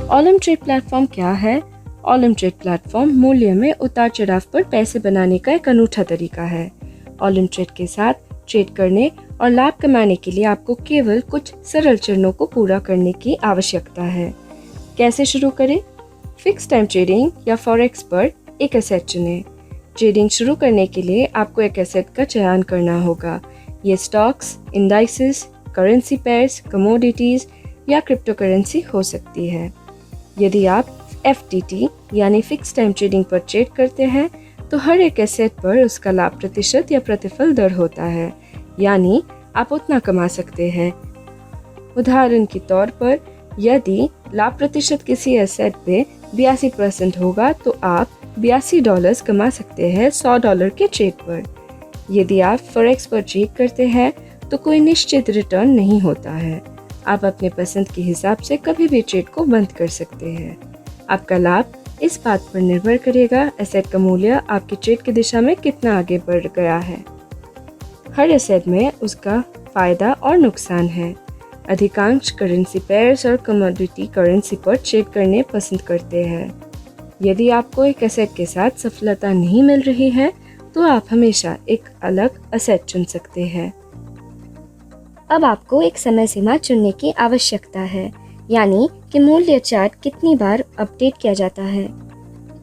ऑलम trade platform क्या है? ऑलम trade platform मूल्य में उतार चढ़ाव पर पैसे बनाने का एक अनूठा तरीका है। ऑलम ट्रेड के साथ ट्रेड करने और लाभ कमाने के लिए आपको केवल कुछ सरल चरणों को पूरा करने की आवश्यकता है। कैसे शुरू करें? फिक्स टाइम ट्रेडिंग या फॉरेक्स पर एक एसेट चुनें। ट्रेडिंग शुरू करने के लिए आपको एक एसेट का चयन करना होगा। ये stocks, indices, currency pairs, commodities या क्रिप्टो करेंसी हो सकती है। यदि आप FTT यानी फिक्स टाइम ट्रेडिंग पर ट्रेड करते हैं तो हर एक एसेट पर उसका लाभ प्रतिशत या प्रतिफल दर होता है, यानी आप उतना कमा सकते हैं। उदाहरण के तौर पर यदि लाभ प्रतिशत किसी एसेट पे 82% होगा तो आप $82 कमा सकते हैं $100 के ट्रेड पर। यदि आप फॉरेक्स पर ट्रेड करते हैं तो कोई निश्चित रिटर्न नहीं होता है। आप अपने पसंद के हिसाब से कभी भी ट्रेड को बंद कर सकते हैं। आपका लाभ इस बात पर निर्भर करेगा एसेट का मूल्य आपके ट्रेड की दिशा में कितना आगे बढ़ गया है। हर एसेट में उसका फायदा और नुकसान है। अधिकांश करेंसी पेयर्स और कमोडिटी करेंसी पर ट्रेड करने पसंद करते हैं। यदि आपको एक एसेट के साथ सफलता नहीं मिल रही है तो आप हमेशा एक अलग एसेट चुन सकते हैं। अब आपको एक समय सीमा चुनने की आवश्यकता है, यानी कि मूल्य चार्ट कितनी बार अपडेट किया जाता है।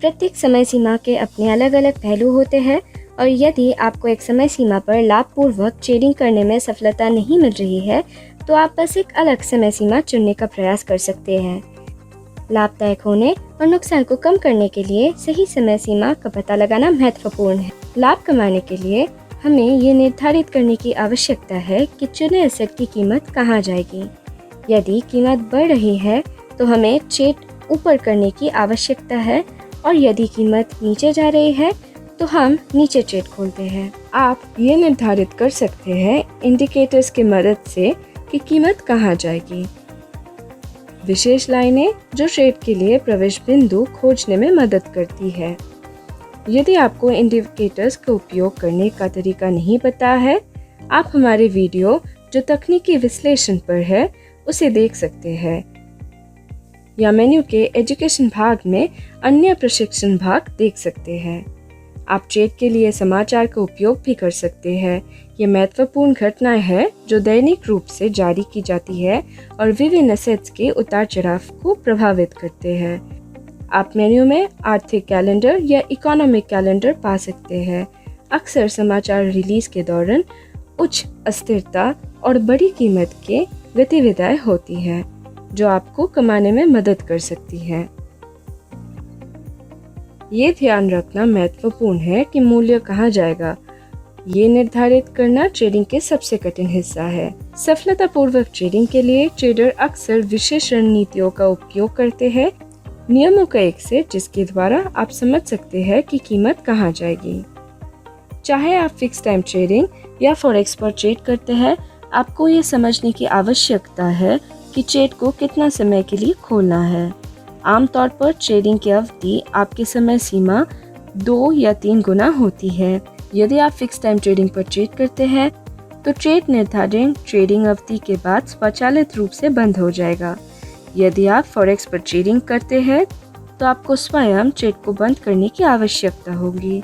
प्रत्येक समय सीमा के अपने अलग अलग पहलू होते हैं और यदि आपको एक समय सीमा पर लाभपूर्वक ट्रेडिंग करने में सफलता नहीं मिल रही है तो आप बस एक अलग समय सीमा चुनने का प्रयास कर सकते हैं। लाभदायक होने और नुकसान को कम करने के लिए सही समय सीमा का पता लगाना महत्वपूर्ण है। लाभ कमाने के लिए हमें ये निर्धारित करने की आवश्यकता है कि चुने एसेट की कीमत कहाँ जाएगी। यदि कीमत बढ़ रही है तो हमें ट्रेड ऊपर करने की आवश्यकता है और यदि कीमत नीचे जा रही है तो हम नीचे ट्रेड खोलते हैं। आप ये निर्धारित कर सकते हैं इंडिकेटर्स की मदद से कि कीमत कहाँ जाएगी। विशेष लाइनें जो ट्रेड के लिए प्रवेश बिंदु खोजने में मदद करती है। यदि आपको इंडिकेटर्स का उपयोग करने का तरीका नहीं पता है, आप हमारे वीडियो जो तकनीकी विश्लेषण पर है उसे देख सकते हैं या मेन्यू के एजुकेशन भाग में अन्य प्रशिक्षण भाग देख सकते हैं। आप ट्रेड के लिए समाचार का उपयोग भी कर सकते हैं। ये महत्वपूर्ण घटनाएं हैं जो दैनिक रूप से जारी की जाती है और विभिन्न एसेट्स के उतार चढ़ाव को प्रभावित करते हैं। आप मेन्यू में आर्थिक कैलेंडर या इकोनॉमिक कैलेंडर पा सकते हैं। अक्सर समाचार रिलीज के दौरान उच्च अस्थिरता और बड़ी कीमत के गतिविधियां होती हैं जो आपको कमाने में मदद कर सकती हैं। ये ध्यान रखना महत्वपूर्ण है कि मूल्य कहाँ जाएगा। ये निर्धारित करना ट्रेडिंग के सबसे कठिन हिस्सा है। सफलतापूर्वक ट्रेडिंग के लिए ट्रेडर अक्सर विशेष रणनीतियों का उपयोग करते हैं। नियमों का एक सेट जिसके द्वारा आप समझ सकते हैं कि कीमत कहाँ जाएगी। चाहे आप फिक्स टाइम ट्रेडिंग या फॉरेक्स पर ट्रेड करते हैं, आपको ये समझने की आवश्यकता है कि ट्रेड को कितना समय के लिए खोलना है। आमतौर पर ट्रेडिंग की अवधि आपकी समय सीमा 2 या 3 गुना होती है। यदि आप फिक्स टाइम ट्रेडिंग पर ट्रेड करते हैं तो ट्रेड निर्धारित ट्रेडिंग अवधि के बाद स्वचालित रूप से बंद हो जाएगा। यदि आप फॉरेक्स पर ट्रेडिंग करते हैं तो आपको स्वयं ट्रेड को बंद करने की आवश्यकता होगी।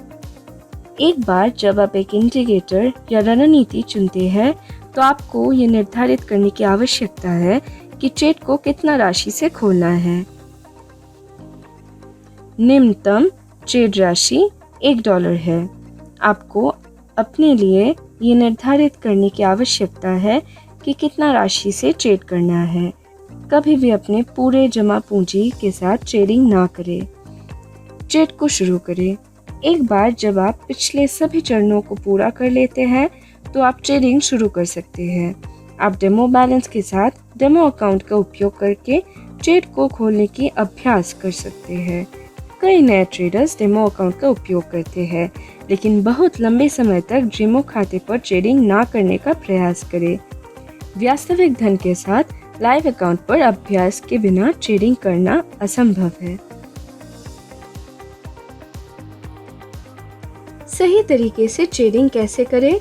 एक बार जब आप एक इंडिकेटर या रणनीति चुनते हैं तो आपको ये निर्धारित करने की आवश्यकता है कि ट्रेड को कितना राशि से खोलना है। निम्नतम ट्रेड राशि $1 है। आपको अपने लिए ये निर्धारित करने की आवश्यकता है कि कितना राशि से ट्रेड करना है। कभी भी अपने पूरे जमा पूंजी के साथ ट्रेडिंग ना करें। ट्रेड को शुरू करें। एक बार जब आप पिछले सभी चरणों को पूरा कर लेते हैं तो आप ट्रेडिंग शुरू कर सकते हैं। आप डेमो बैलेंस के साथ डेमो अकाउंट का उपयोग करके ट्रेड को खोलने की अभ्यास कर सकते हैं। कई नए ट्रेडर्स डेमो अकाउंट का उपयोग करते हैं, लेकिन बहुत लंबे समय तक डेमो खाते पर ट्रेडिंग ना करने का प्रयास करें। वास्तविक धन के साथ लाइव अकाउंट पर अभ्यास के बिना ट्रेडिंग करना असंभव है। सही तरीके से ट्रेडिंग कैसे करें?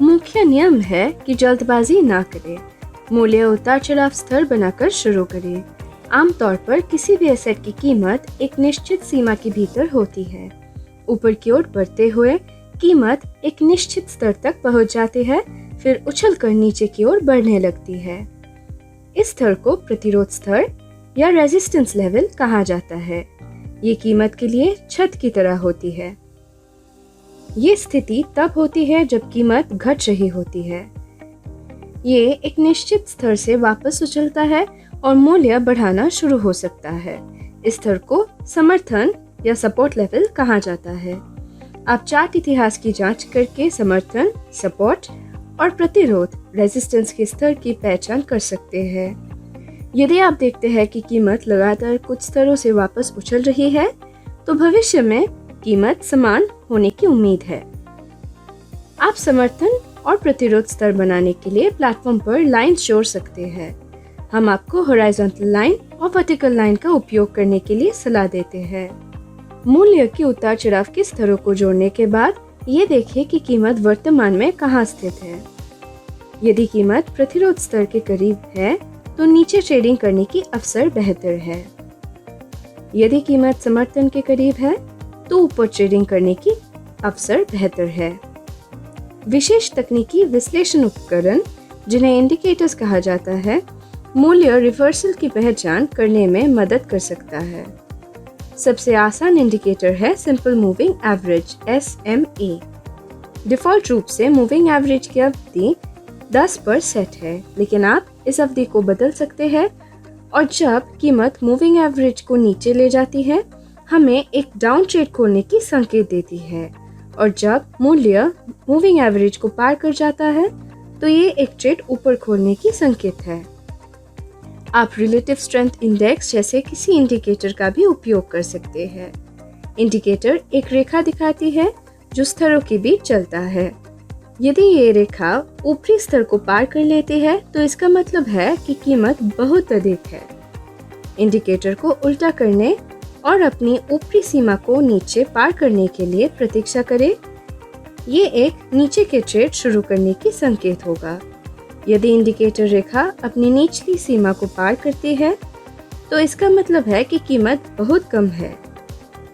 मुख्य नियम है कि जल्दबाजी ना करें। मूल्य उतार चढ़ाव स्तर बनाकर शुरू करें। आमतौर पर किसी भी एसेट की कीमत एक निश्चित सीमा के भीतर होती है। ऊपर की ओर बढ़ते हुए कीमत एक निश्चित स्तर तक पहुंच जाती है, फिर उछलकर नीचे की ओर बढ़ने लगती है। इस स्तर को प्रतिरोध स्तर या रेजिस्टेंस लेवल कहा जाता है। ये कीमत के लिए छत की तरह होती है। ये स्थिति तब होती है जब कीमत घट रही होती है। ये एक निश्चित स्तर से वापस उछलता है और मूल्य बढ़ाना शुरू हो सकता है। इस स्तर को समर्थन या सपोर्ट लेवल कहा जाता है। आप चार्ट इतिहास की जांच करके समर्थन, सपोर्ट और प्रतिरोध रेजिस्टेंस के स्तर की पहचान कर सकते हैं। यदि आप देखते हैं कि कीमत लगातार कुछ स्तरों से वापस उछल रही है, तो भविष्य में कीमत समान होने की उम्मीद है। आप समर्थन और प्रतिरोध स्तर बनाने के लिए प्लेटफॉर्म पर लाइंस जोड़ सकते हैं। हम आपको हॉरिजॉन्टल लाइन और वर्टिकल लाइन का उपयोग करने के लिए सलाह देते हैं। मूल्य के उतार चढ़ाव के स्तरों को जोड़ने के बाद ये देखें कि कीमत वर्तमान में कहाँ स्थित है। यदि कीमत प्रतिरोध स्तर के करीब है, तो नीचे ट्रेडिंग करने की अवसर बेहतर है। यदि कीमत समर्थन के करीब है, तो ऊपर ट्रेडिंग करने की अवसर बेहतर है। विशेष तकनीकी विश्लेषण उपकरण, जिन्हें इंडिकेटर्स कहा जाता है, मूल्य रिवर्सल की पहचान करने में मदद कर सकता है। सबसे आसान इंडिकेटर है simple moving average SMA। Default रूप से मूविंग एवरेज की अवधि 10 पर सेट है, लेकिन आप इस अवधि को बदल सकते हैं और जब कीमत मूविंग एवरेज को नीचे ले जाती है, हमें एक डाउन ट्रेड खोलने की संकेत देती है, और जब मूल्य मूविंग एवरेज को पार कर जाता है, तो ये एक ट्रेड ऊपर खोलने की संकेत है। आप रिलेटिव स्ट्रेंथ इंडेक्स जैसे किसी इंडिकेटर का भी उपयोग कर सकते हैं। इंडिकेटर एक रेखा दिखाती है जो स्तरों के बीच चलता है। यदि ये रेखा ऊपरी स्तर को पार कर लेती है, तो इसका मतलब है कि कीमत बहुत अधिक है। इंडिकेटर को उल्टा करने और अपनी ऊपरी सीमा को नीचे पार करने के लिए प्रतीक्षा करें। ये एक नीचे के ट्रेड शुरू करने की संकेत होगा। यदि इंडिकेटर रेखा अपनी निचली सीमा को पार करती है, तो इसका मतलब है कि कीमत बहुत कम है।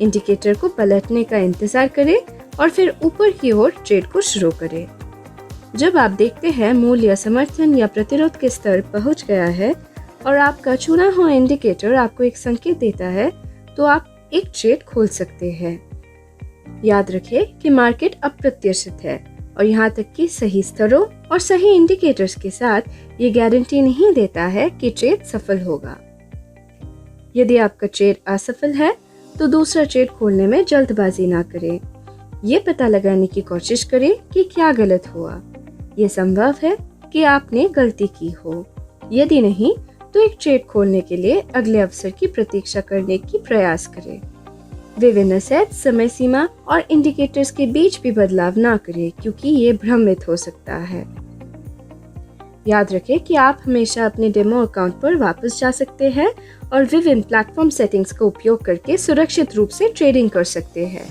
इंडिकेटर को पलटने का इंतजार करें और फिर ऊपर की ओर ट्रेड को शुरू करें। जब आप देखते हैं मूल्य समर्थन या प्रतिरोध के स्तर पहुंच गया है और आपका चुना हुआ इंडिकेटर आपको एक संकेत देता है, तो आप एक ट्रेड खोल सकते हैं। याद रखें कि मार्केट अप्रत्याशित है और यहाँ तक कि सही स्तरों और सही इंडिकेटर्स के साथ ये गारंटी नहीं देता है कि ट्रेड सफल होगा। यदि आपका ट्रेड असफल है, तो दूसरा ट्रेड खोलने में जल्दबाजी ना करें। ये पता लगाने की कोशिश करें कि क्या गलत हुआ। ये संभव है कि आपने गलती की हो। यदि नहीं, तो एक ट्रेड खोलने के लिए अगले अवसर की प्रतीक्षा करने की प्रयास करें। विभिन्न एसेट, समय सीमा और इंडिकेटर्स के बीच भी बदलाव ना करें, क्योंकि ये भ्रमित हो सकता है। याद रखें कि आप हमेशा अपने डेमो अकाउंट पर वापस जा सकते हैं और विभिन्न प्लेटफॉर्म सेटिंग्स का उपयोग करके सुरक्षित रूप से ट्रेडिंग कर सकते हैं।